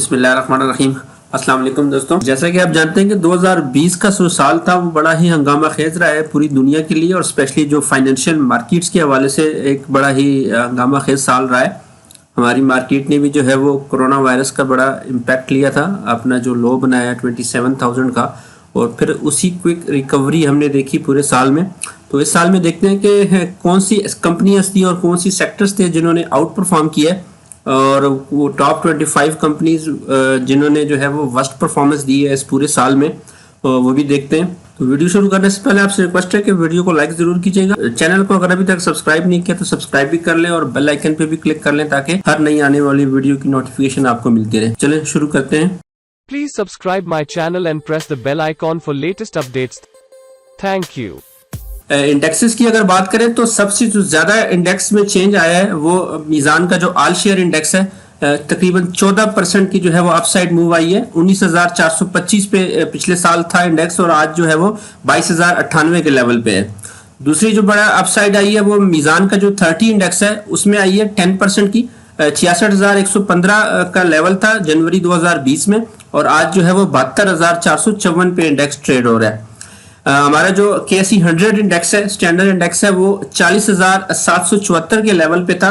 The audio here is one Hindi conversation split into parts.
बिस्मिल्लाहिर्रहमानिर्रहीम। अस्सलाम वालेकुम दोस्तों, जैसा कि आप जानते हैं कि 2020 का जो साल था वो बड़ा ही हंगामा खेज रहा है पूरी दुनिया के लिए और स्पेशली जो फाइनेंशियल मार्केट्स के हवाले से एक बड़ा ही हंगामा खेज साल रहा है। हमारी मार्केट ने भी जो है वो कोरोना वायरस का बड़ा इम्पैक्ट लिया था, अपना जो लो बनाया 27,000 का, और फिर उसी क्विक रिकवरी हमने देखी पूरे साल में। तो इस साल में देखते हैं कि कौन सी कंपनियां थी और कौन सी सेक्टर्स थे जिन्होंने आउट परफॉर्म किया है, और वो टॉप 25 कंपनीज जिन्होंने जो है वो वर्स्ट परफॉर्मेंस दी है इस पूरे साल में, वो भी देखते हैं। तो वीडियो शुरू करने से पहले आपसे रिक्वेस्ट है कि वीडियो को लाइक जरूर कीजिएगा। चैनल को अगर अभी तक सब्सक्राइब नहीं किया तो सब्सक्राइब भी कर लें और बेल आइकन पे भी क्लिक कर लें ताकि हर नई आने वाली वीडियो की नोटिफिकेशन आपको मिलती रहे। चलें शुरू करते हैं। Please subscribe my channel and press the bell icon for latest updates. Thank you. Indexes की अगर बात करें तो सबसे जो ज्यादा इंडेक्स में चेंज आया है वो मीज़ान का जो ऑल शेयर इंडेक्स है, तकरीबन 14% की जो है वो अपसाइड मूव आई है। 19,425 पे पिछले साल था इंडेक्स और आज जो है वो 22,098 के लेवल पे है। दूसरी जो बड़ा अपसाइड आई है वो मीज़ान का जो 30 इंडेक्स है उसमें आई है 10% की। 66,115 का लेवल था जनवरी 2020 में और आज जो है वो 72,454 पे इंडेक्स ट्रेड हो रहा है। हमारा जो KSE 100 इंडेक्स है, स्टैंडर्ड इंडेक्स है, वो 40,774 के लेवल पे था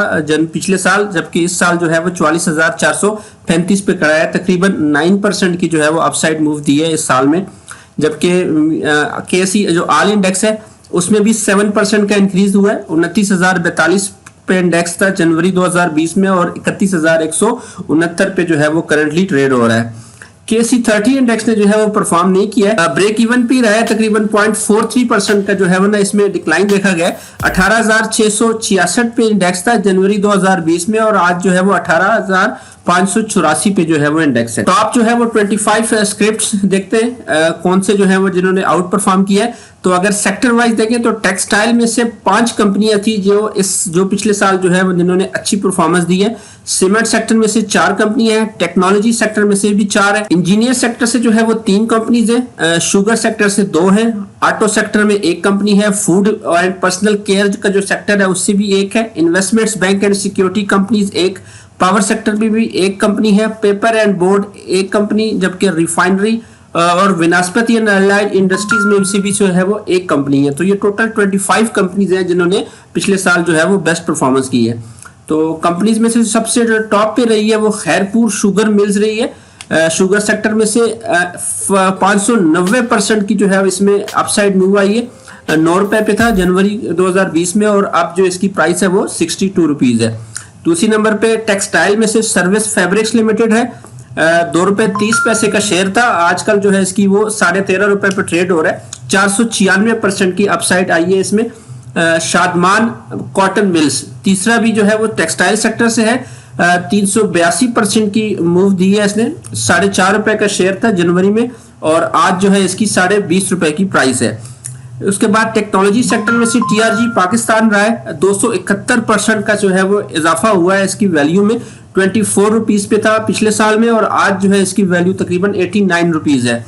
पिछले साल, जबकि इस साल जो है वो 44,435 पे खड़ा है। तकरीबन 9% की जो है वो अपसाइड मूव दी है इस साल में। जबकि KSE जो ऑल इंडेक्स है उसमें भी 7% का इंक्रीज हुआ है। 29,042 पे इंडेक्स था जनवरी 2020 में और 31,169 पे जो है वो करंटली ट्रेड हो रहा है। KSE 30 इंडेक्स ने जो है वो परफॉर्म नहीं किया है, ब्रेक इवन पे रहा है। तकरीबन 0.43% का जो है वो ना इसमें डिक्लाइन देखा गया है। 18,666 पे इंडेक्स था जनवरी 2020 में और आज जो है वो 18,584 पे जो है वो इंडेक्स है। तो आप जो है वो 25 स्क्रिप्ट्स देखते हैं कौन से जो है वो जिन्होंने आउट परफॉर्म किया है। तो अगर सेक्टर वाइज देखें तो टेक्सटाइल में से 5 कंपनियां थी जो पिछले साल जो है वो जिन्होंने अच्छी परफॉर्मेंस दी है। सीमेंट सेक्टर में से 4 कंपनियां हैं, टेक्नोलॉजी सेक्टर में से भी 4 है, इंजीनियर सेक्टर से जो है वो 3 कंपनीज हैं, शुगर सेक्टर से 2 हैं, ऑटो सेक्टर में 1 कंपनी है, फूड एंड पर्सनल केयर का जो सेक्टर है उससे भी 1 है, investments bank and security companies 1, power sector में भी 1 कंपनी है, पेपर एंड बोर्ड 1 कंपनी, जबकि रिफाइनरी और विनास्पति एंड अलाइड इंडस्ट्रीज में से भी जो है वो 1 कंपनी है। तो ये टोटल 25 कंपनीज हैं जिन्होंने पिछले साल जो है वो बेस्ट परफॉर्मेंस की है। तो कंपनीज में से सबसे टॉप पे रही है वो खैरपुर शुगर मिल्स रही है। शुगर सेक्टर में से 590% की जो है इसमें अपसाइड मूव आई है। 9 रुपए पे था जनवरी 2020 में और अब जो इसकी प्राइस है वो 62 रुपीज है। दूसरी नंबर पे टेक्सटाइल में से सर्विस फैब्रिक्स लिमिटेड है। 2 रुपए 30 पैसे का शेयर था, आजकल जो है इसकी वो 13.5 रुपए पे ट्रेड हो रहा है। 496% की अपसाइड आई है इसमें। शादमान कॉटन मिल्स तीसरा भी जो है वो टेक्सटाइल सेक्टर से है। 382% की मूव दी है इसने। 4.5 रुपए का शेयर था जनवरी में और आज जो है इसकी 20.5 रुपए की प्राइस है। उसके बाद टेक्नोलॉजी सेक्टर में से TRG पाकिस्तान रहा है। 271% का जो है वो इजाफा हुआ है इसकी वैल्यू में। 24 रुपीज पे था पिछले साल में और आज जो है इसकी वैल्यू तकरीबन 89 रुपीज है।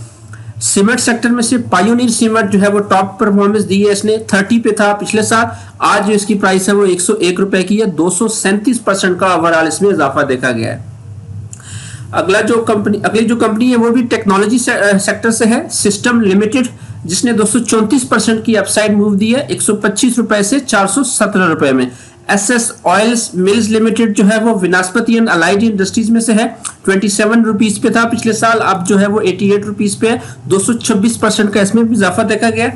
सीमेंट सेक्टर में से पायोनियर सीमेंट जो है वो टॉप परफॉर्मेंस दी है इसने। 30 पे था पिछले साल, आज जो इसकी प्राइस है वो 101 रुपए की है। 237% का ओवरऑल इसमें इजाफा देखा गया है। अगली जो कंपनी है वो भी टेक्नोलॉजी सेक्टर से है, सिस्टम लिमिटेड, जिसने 234% की अपसाइड मूव दी है 125 रुपए से 417 रुपए में। SS ऑयल्स मिल्स लिमिटेड जो है वो विनास्पति एंड अलाइड इंडस्ट्रीज में से है। 27 रुपीज पे था पिछले साल, अब जो है वो 88 रुपीज पे है। 226% का इसमें भी इजाफा देखा गया।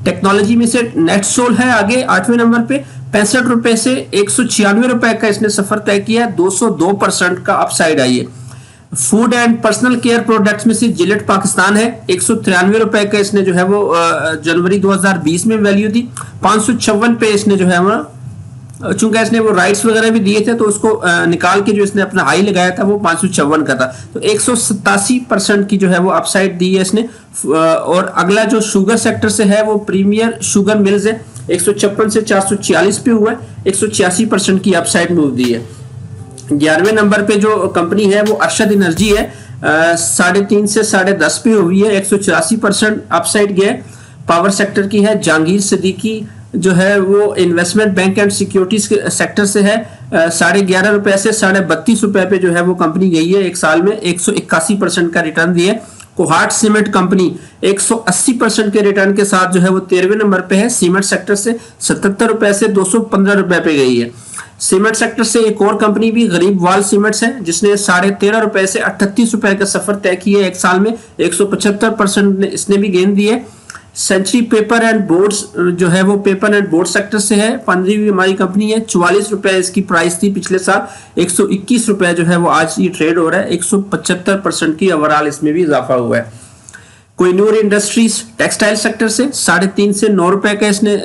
टेक्नोलॉजी में से नेटसोल है आगे 8वें नंबर पे, 65 रुपए से 196 रुपए का इसने सफर तय किया है। 202% का अपसाइड आई है। Food and personal care products में से जिलेट पाकिस्तान है। 193 रुपए का इसने जो है वो जनवरी 2020 में वैल्यू थी। 556 पे इसने जो है वो, चूंकि इसने वो राइट्स वगैरह भी दिए थे तो उसको निकाल के जो इसने अपना हाई लगाया था वो 556 का था। तो 187% की जो है वो अपसाइड दी है इसने। और अगला जो शुगर सेक्टर से है वो प्रीमियर शुगर मिल्स है। 156 से 446 पे हुआ है। 186% की अपसाइड मूव दी है। 11वें नंबर पे जो कंपनी है वो अरशद एनर्जी है। 3.5 से 10.5 पे हुई है। 184% अपसाइड गया। पावर सेक्टर की है जहांगीर सिद्दीकी जो है वो इन्वेस्टमेंट बैंक एंड सिक्योरिटीज के सेक्टर से है। 11.5 रुपए से 32.5 रुपए पे जो है वो कंपनी गई है एक साल में, 181% का रिटर्न दिए। कोहाट सीमेंट कंपनी 180% के रिटर्न के साथ जो है वो 13वें नंबर पे है। सीमेंट सेक्टर से 77 रुपए से 215 रुपए पे गई है। सीमेंट सेक्टर से एक और कंपनी भी गरीब वाल सीमेंट्स है, जिसने 13.5 रुपए से 38 रुपए का सफर तय किया है एक साल में, 175% इसने भी गेन दिए। सेंचुरी पेपर एंड बोर्ड्स जो है वो पेपर एंड बोर्ड सेक्टर से है, 15वीं हमारी कंपनी है। 44 रुपए इसकी प्राइस थी पिछले साल, 121 रुपए जो है वो आज ये ट्रेड हो रहा है। 175% की ओवरऑल इसमें भी इजाफा हुआ है। कोहिनूर इंडस्ट्रीज टेक्सटाइल सेक्टर से 3.5 से 9 रुपए का इसने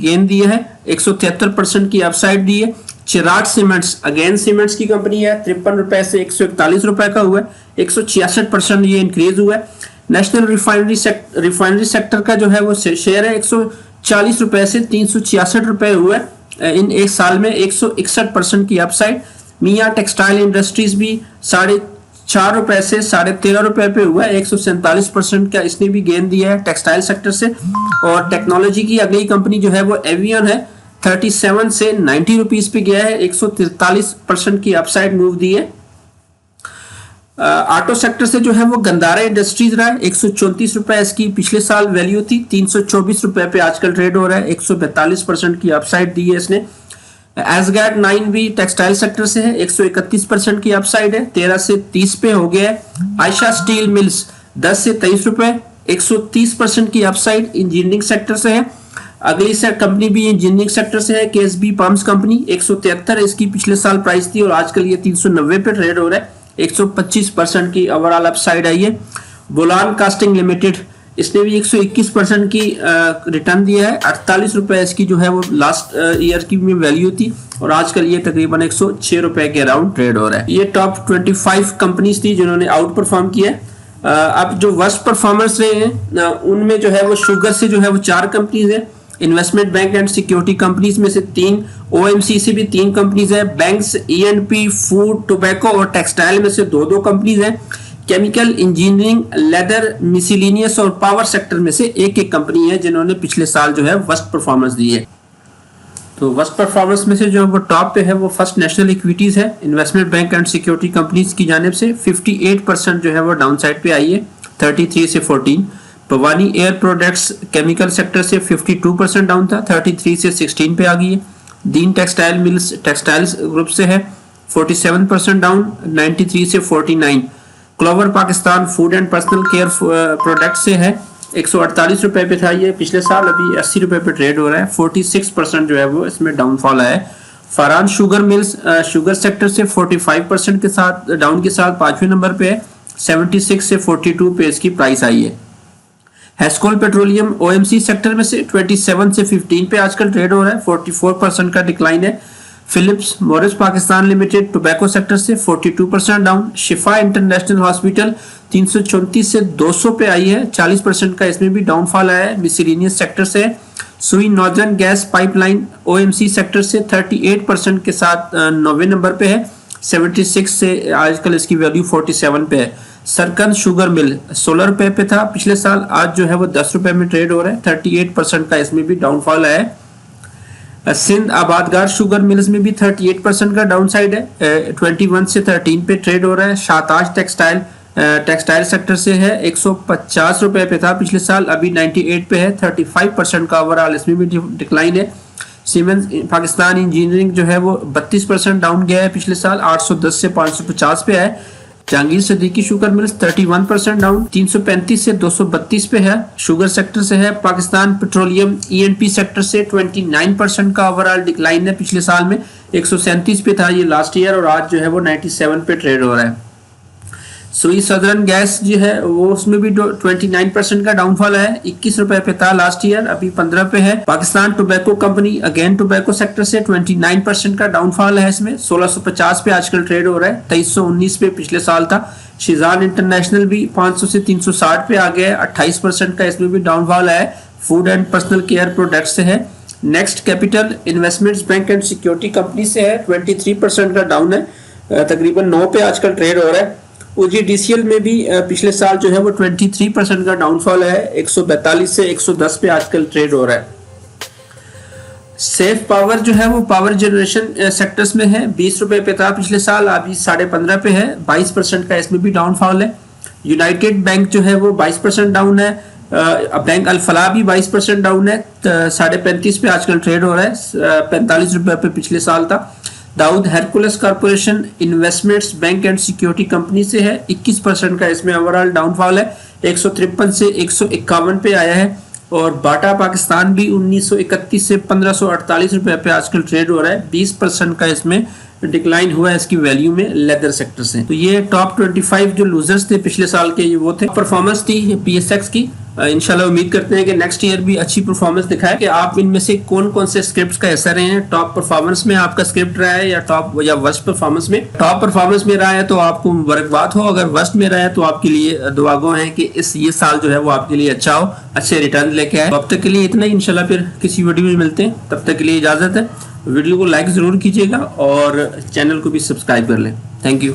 गेन दिया है, 173% की अपसाइड दी है। चिराग सीमेंट्स अगेन सीमेंट्स की कंपनी है, 53 रुपए से 141 रुपए का हुआ है, 166% ये इंक्रीज हुआ है। नेशनल रिफाइनरी सेक्टर का जो है वो शेयर है 140 रुपए से 366 रुपए हुआ है इन एक साल में, 161% की अपसाइड। मियां टेक्सटाइल इंडस्ट्रीज भी 4.5 रुपए से 13.5 रुपए पे हुआ है, 147% का इसने भी गेन दिया है टेक्सटाइल सेक्टर से। और टेक्नोलॉजी की अगली कंपनी जो है वो एवियन है, 37 से 90 रुपीज पे गया है, 143% की अपसाइड मूव दी है। ऑटो सेक्टर से जो है वो गंधारा इंडस्ट्रीज रहा है, 134 रुपए इसकी पिछले साल वैल्यू थी, 324 रुपए पे आजकल ट्रेड हो रहा है, 142% की अपसाइड दी है इसने। एसगैट 9 भी टेक्सटाइल सेक्टर से है, 131% की अपसाइड है, 13 से 30 पे हो गया है। आयशा स्टील मिल्स 10 से 23 रुपए, 130% की अपसाइड इंजीनियरिंग सेक्टर से है। अगली से कंपनी भी इंजीनियरिंग सेक्टर से है, केएसबी पंप्स कंपनी, 173 इसकी पिछले साल प्राइस थी और आजकल ये 390 पे ट्रेड हो रहा है, 125% की ओवरऑल अपसाइड आई है। बोलान कास्टिंग लिमिटेड इसने भी 121% की रिटर्न दिया है, 48 रुपए इसकी जो है वो लास्ट ईयर की में वैल्यू थी और आजकल ये तकरीबन 106 रुपए के अराउंड ट्रेड हो रहा है। ये टॉप 25 कंपनीज थी जिन्होंने आउट परफॉर्म किया है। अब जो वर्स्ट परफॉर्मर्स रहे हैं उनमें जो है वो शुगर से जो है वो 4 कंपनीज है, investment bank and security companies में से 3, ओएमसी से भी 3 कंपनीज है, बैंक्स, ईएनपी, फूड, टोबैको और टेक्सटाइल में से 2 कंपनीज हैं। केमिकल, इंजीनियरिंग, लेदर, मिसलिनियस और पावर सेक्टर में से 1 कंपनी है जिन्होंने पिछले साल जो है वर्स्ट परफॉर्मेंस दी है। तो वर्स्ट परफॉर्मेंस में से जो वो टॉप पे है वो फर्स्ट नेशनल इक्विटीज है, investment bank and security companies की जानिब से 58% जो है वो डाउन साइड पे आई है, 33 से 14। Bhavani air products chemical sector से 52% डाउन था, 33 से 16 पे आ गई है। दीन टेक्सटाइल मिल्स टेक्सटाइल्स ग्रुप से है, 47% डाउन, 93 से 49। Clover Pakistan food and personal care product से है, 148 रुपए पे था ये पिछले साल, अभी 80 रुपए पे ट्रेड हो रहा है, 46% जो है वो इसमें डाउनफॉल है। Farhan sugar mills sugar sector से 45% के साथ डाउन के साथ 5वें नंबर पे है, 76 से 42 पे इसकी प्राइस आई है। हेस्कोल पेट्रोलियम ओएमसी सेक्टर में से 27 से 15 पे आजकल ट्रेड हो रहा है, 44% का डिक्लाइन है। Philips Morris Pakistan limited tobacco sector से 42% डाउन। शिफा इंटरनेशनल हॉस्पिटल 334 से 200 पे आई है, 40% का इसमें भी डाउनफॉल आया है। मिसलिनियस सेक्टर से सुई northern gas pipeline OMC sector से 38% के साथ 9वें नंबर पे है, 76 से आजकल इसकी वैल्यू 47 पे है। सरकन शुगर मिल 16 रुपए पे था पिछले साल, आज जो है वो 10 रुपए में ट्रेड हो रहा है, 38% का इसमें भी डाउनफॉल आया है। सिंध आबादगार शुगर मिल्स में भी 38% का डाउन साइड है, 21 से 13 पे ट्रेड हो रहा है। शाताज टेक्सटाइल सेक्टर से है, 150 रुपए पे था पिछले साल, अभी 98 पे है, 35% का ओवरऑल इसमें भी डिक्लाइन है। सीमेंस पाकिस्तान इंजीनियरिंग जो है वो 32% डाउन गया है पिछले साल, 810 से 550 पे है। Jahangir Siddiqui sugar mills 31% down, 335 से 232 पे है, शुगर सेक्टर से है। पाकिस्तान पेट्रोलियम ईएनपी सेक्टर से 29% का ओवरऑल डिक्लाइन है पिछले साल में, 137 पे था ये लास्ट ईयर और आज जो है वो 97 पे ट्रेड हो रहा है। सुई सदर्न गैस जो है वो उसमें भी 29% का डाउनफॉल है, 21 रुपए पे था लास्ट ईयर, अभी 15 पे है। Pakistan tobacco company again tobacco sector से 29% का डाउनफॉल है, इसमें 1650 पे आजकल ट्रेड हो रहा है, 2319 पे पिछले साल था। शिजान इंटरनेशनल भी 500 से 360 पे आ गया है, 28% का इसमें भी डाउनफॉल है। Food and personal care product से है। Next capital investments bank and security company से है, 23% का डाउन है, तकरीबन 9 पे आजकल ट्रेड हो रहा है। ओजीडीसीएल में भी पिछले साल जो है वो 23% का डाउनफॉल है, 142 से 110 पे आजकल ट्रेड हो रहा है। सेफ पावर जो है वो पावर जनरेशन सेक्टर्स में है, 20 रुपए पे था पिछले साल, अभी 15.5 पे है, 22% का इसमें भी डाउनफॉल है। यूनाइटेड बैंक जो है वो 22% डाउन है। बैंक अल फलाह भी 22% डाउन है, 35.5 पे आजकल ट्रेड हो रहा है, 45 रुपए पे पिछले साल था। दाऊद Hercules corporation investments bank and security company से है, 21% का इसमें ओवरऑल डाउनफॉल है, 153 से 151 पे आया है। और बाटा पाकिस्तान भी 1931 से 1548 रुपए पे आजकल ट्रेड हो रहा है, 20% का इसमें डिक्लाइन हुआ है इसकी वैल्यू में लेदर सेक्टर से। तो ये टॉप 25 जो लूजर्स थे पिछले साल के, ये वो थे। परफॉर्मेंस थी पीएसएक्स की। इंशाल्लाह उम्मीद करते हैं कि नेक्स्ट ईयर भी अच्छी परफॉर्मेंस दिखाए। कि आप इनमें से कौन कौन से स्क्रिप्ट्स का हिस्सा रहे हैं, टॉप परफॉर्मेंस में आपका स्क्रिप्ट रहा है या टॉप या वर्स्ट परफॉर्मेंस में। टॉप परफॉर्मेंस में रहा है तो आपको मुबारकबाद हो, अगर वर्स्ट में रहा है तो आपके लिए दुआगो है कि ये साल जो है वो आपके लिए अच्छा हो, अच्छे रिटर्न लेके आए। अब तक के लिए इतना ही, इंशाल्लाह फिर किसी वीडियो में मिलते हैं, तब तक के लिए इजाजत है। वीडियो को लाइक जरूर कीजिएगा और चैनल को भी सब्सक्राइब कर लें। Thank you.